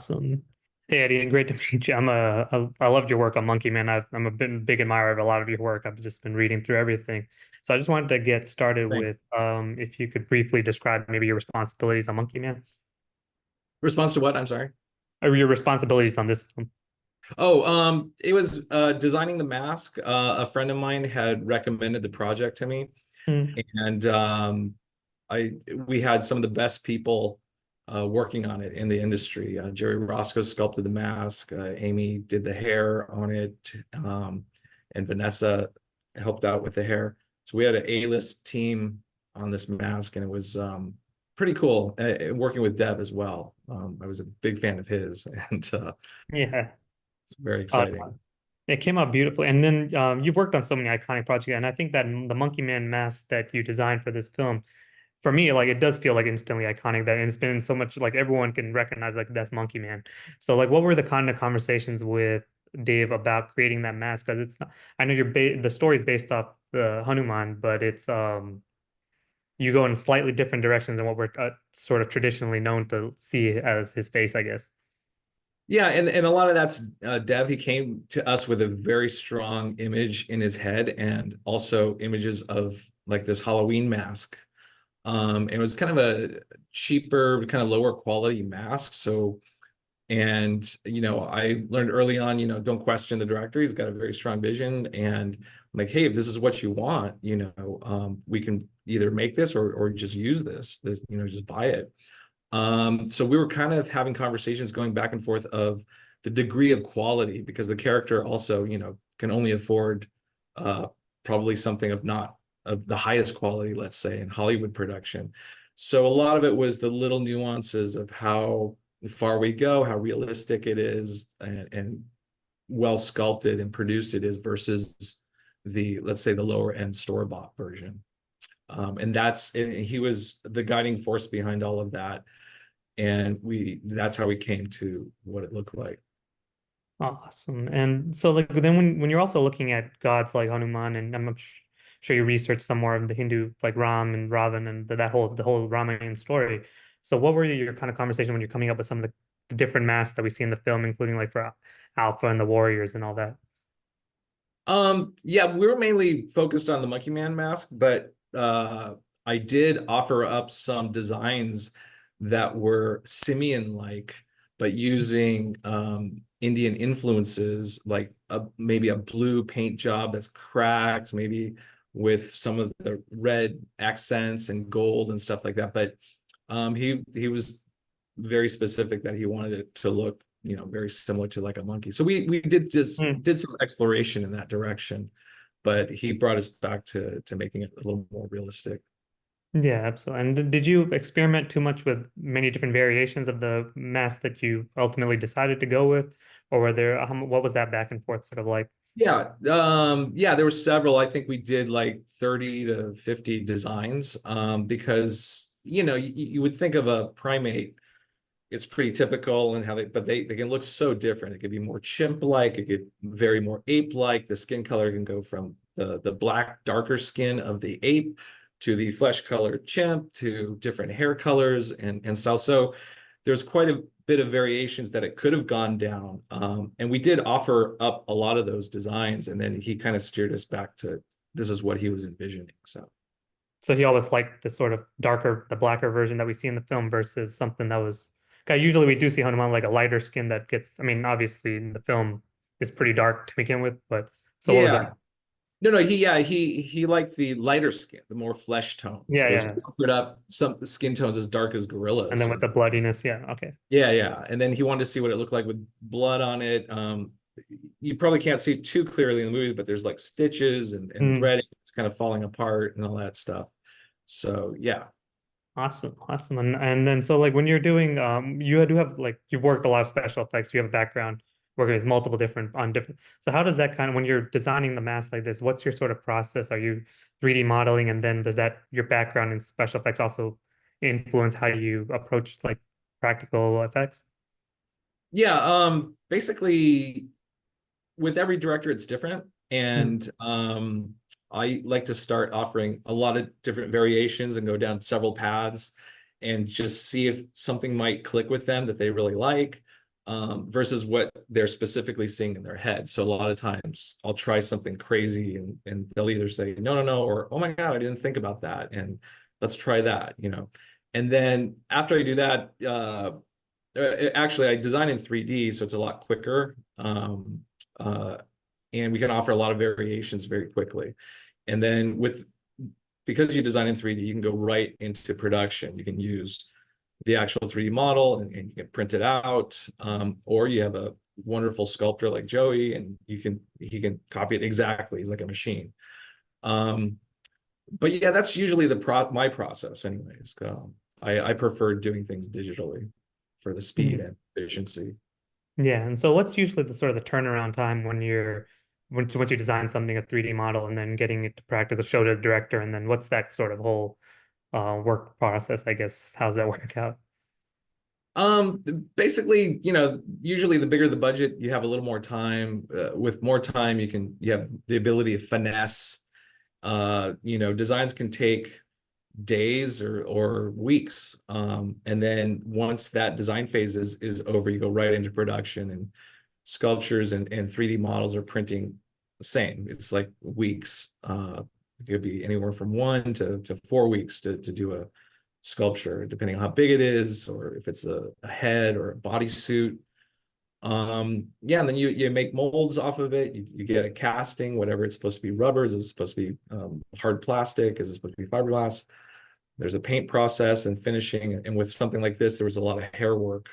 Awesome. Hey Eddie, and great to meet you. I loved your work on Monkey Man. I'm a big admirer of a lot of your work. I've just been reading through everything. So I just wanted to get started Thanks. with if you could briefly describe maybe your responsibilities on Monkey Man Response to what? I'm sorry. or your responsibilities on this film. Oh, it was designing the mask. A friend of mine had recommended the project to me, Hmm. and I we had some of the best people working on it in the industry. Jerry Roscoe sculpted the mask. Amy did the hair on it, and Vanessa helped out with the hair. So we had an A-list team on this mask, and it was pretty cool. Working with Deb as well. I was a big fan of his, and Yeah. it's very Uh, exciting. it came out beautifully. And then you've worked on so many iconic projects, and I think that the Monkey Man mask that you designed for this film, for me, like it does feel like instantly iconic that it's been so much like everyone can recognize like that's Monkey Man. So like what were the kind of conversations with Dave about creating that mask? Because it's not, I know the story is based off the Hanuman, but it's you go in slightly different directions than what we're sort of traditionally known to see as his face, I guess. Yeah, and a lot of that's Dev. He came to us with a very strong image in his head, and also images of like this Halloween mask. It was kind of a cheaper, kind of lower quality mask. So, and I learned early on, don't question the director. He's got a very strong vision, and I'm like, hey, if this is what you want, we can either make this or just use this, just buy it. So we were kind of having conversations going back and forth of the degree of quality because the character also, can only afford uh, probably something of not of the highest quality, let's say, in Hollywood production. So a lot of it was the little nuances of how far we go, how realistic it is, and well sculpted and produced it is versus let's say, the lower end store-bought version. And he was the guiding force behind all of that, and that's how we came to what it looked like. Awesome. And so like then when you're also looking at gods like Hanuman, and sure you researched some more of the Hindu like Ram and Ravan and the whole Ramayana story. So what were your kind of conversation when you're coming up with some of the different masks that we see in the film, including like for Alpha and the warriors and all that? Yeah, we were mainly focused on the Monkey Man mask, but I did offer up some designs that were simian-like, but using Indian influences, like maybe a blue paint job that's cracked, maybe with some of the red accents and gold and stuff like that. But he was very specific that he wanted it to look, very similar to like a monkey. So we Hmm. did some exploration in that direction, but he brought us back to making it a little more realistic. Yeah, absolutely. And did you experiment too much with many different variations of the mask that you ultimately decided to go with, or were there what was that back and forth sort of like? Yeah, there were several. I think we did like 30 to 50 designs, because you would think of a primate, it's pretty typical and how they can look so different. It could be more chimp-like, it could very more ape-like. The skin color can go from the black, darker skin of the ape to the flesh-colored chimp to different hair colors and style. So there's quite a bit of variations that it could have gone down. And we did offer up a lot of those designs, and then he kind of steered us back to this is what he was envisioning. So So he always liked the sort of darker, the blacker version that we see in the film versus something that was. 'Cause usually we do see Hanuman like a lighter skin that gets. I mean, obviously in the film is pretty dark to begin with, but so what was that? yeah. No, he liked the lighter skin, the more flesh tones, Yeah, because he yeah. offered up some skin tones as dark as And gorillas, then with the bloodiness, yeah, okay. Yeah. And then he wanted to see what it looked like with blood on it. You probably can't see it too clearly in the movie, but there's like stitches and Mm, threading, it's kind of falling apart and all that stuff. So yeah. awesome, awesome. And then so like when you're doing, you do have like you've worked a lot of special effects. You have a background working with multiple different on different. So how does that kind of when you're designing the mask like this, what's your sort of process? Are you 3D modeling, and then does that your background in special effects also influence how you approach like practical effects? Yeah, basically with every director it's different, Mm, and I like to start offering a lot of different variations and go down several paths and just see if something might click with them that they really like. versus what they're specifically seeing in their head. So a lot of times I'll try something crazy and they'll either say, no, no, no, or, oh my God, I didn't think about that. And let's try that, you know. And then after I do that, actually I design in 3D, so it's a lot quicker. Uh, and we can offer a lot of variations very quickly. And then because you design in 3D, you can go right into production. You can use the actual 3D model and you can print it out. Or you have a wonderful sculptor like Joey and he can copy it exactly. He's like a machine. But yeah, that's usually my process anyways. I prefer doing things digitally for the speed Mhm. and efficiency. Yeah, and so what's usually the sort of the turnaround time when once you design something a 3D model and then getting it to practical show to the director, and then what's that sort of whole work process, I guess? How's that work out? Basically, you know, usually the bigger the budget, you have a little more time. With more time, you have the ability to finesse. You know, designs can take days or weeks. And then once that design phase is over, you go right into production and sculptures and 3D models are printing the same. It's like weeks. It could be anywhere from 1 to 4 weeks to do a sculpture, depending on how big it is, or if it's a head or a bodysuit. Yeah, and then you make molds off of it. You get a casting, whatever it's supposed to be. Rubber, is it supposed to be hard plastic? Is it supposed to be fiberglass? There's a paint process and finishing. And with something like this, there was a lot of hair work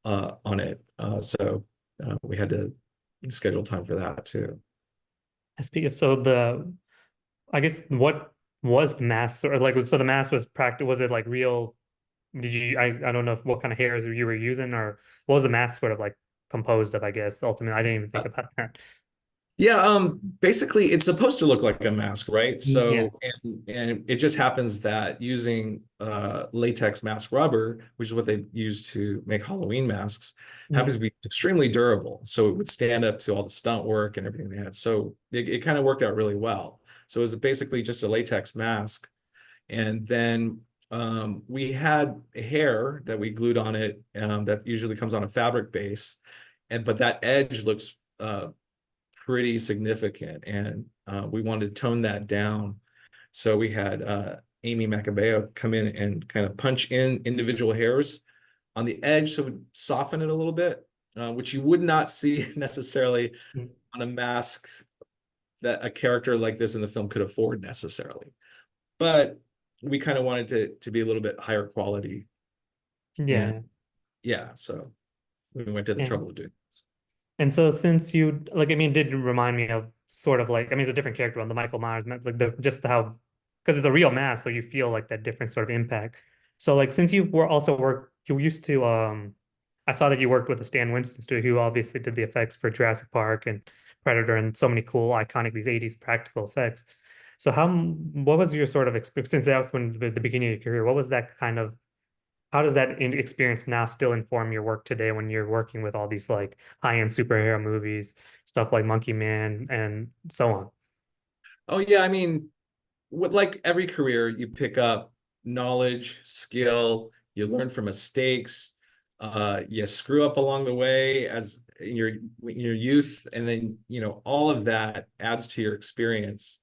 on it. So we had to schedule time for that too. I speak of so the I guess what was the mask or like so the mask was practice was it like real did you I don't know if, what kind of hairs you were using or what was the mask sort of like composed of, I guess ultimately I didn't even think Uh, about that. Yeah, basically it's supposed to look like a mask, right? Yeah. So and it just happens that using latex mask rubber, which is what they use to make Halloween masks, happens Mm, to be extremely durable. So it would stand up to all the stunt work and everything they had. So it kind of worked out really well. So it was basically just a latex mask. And then we had hair that we glued on it that usually comes on a fabric base. But that edge looks pretty significant, and we wanted to tone that down. So we had Amy Macabeo come in and kind of punch in individual hairs on the edge, so we soften it a little bit, which you would not see necessarily mm, on a mask that a character like this in the film could afford necessarily. But we kind of wanted to be a little bit higher quality, and yeah. yeah, so we went to the And trouble of doing this. And so since you like, I mean, it did remind me of sort of like, I mean, it's a different character on the Michael Myers, like the just how, because it's a real mask, so you feel like that different sort of impact. So like, since you were also you used to, I saw that you worked with the Stan Winston studio, who obviously did the effects for Jurassic Park and Predator and so many cool, iconic these 80s practical effects. So what was your sort of experience, since that was when the beginning of your career, what was that kind of how does that experience now still inform your work today when you're working with all these like high-end superhero movies, stuff like Monkey Man and so on? Oh yeah, I mean, with like every career, you pick up knowledge, skill, you learn from mistakes, you screw up along the way as in your youth, and then you know all of that adds to your experience,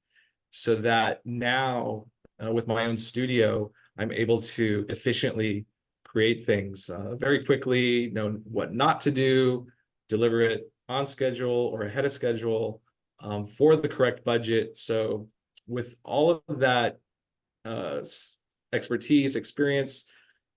so that now with my own studio, I'm able to efficiently create things very quickly, know what not to do, deliver it on schedule or ahead of schedule for the correct budget. So with all of that uh, expertise, experience,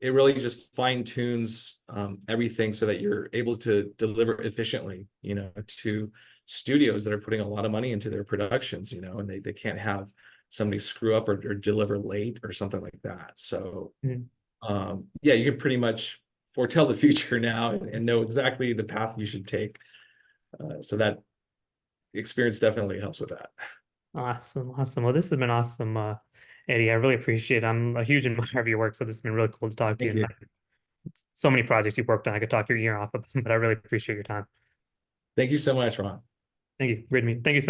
it really just fine tunes everything so that you're able to deliver efficiently, you know, to studios that are putting a lot of money into their productions, you know, and they can't have somebody screw up or deliver late or something like that. So Mm. yeah, you can pretty much foretell the future now and know exactly the path you should take. So that experience definitely helps with that. Awesome, awesome. Well, this has been awesome, Eddie. I really appreciate it. I'm a huge admirer of your work, so this has been really cool to talk to you. Thank And you. so many projects you've worked on, I could talk your ear off of, but I really appreciate your time. Thank you so much, Ron. Thank you. Great meeting. Thank you.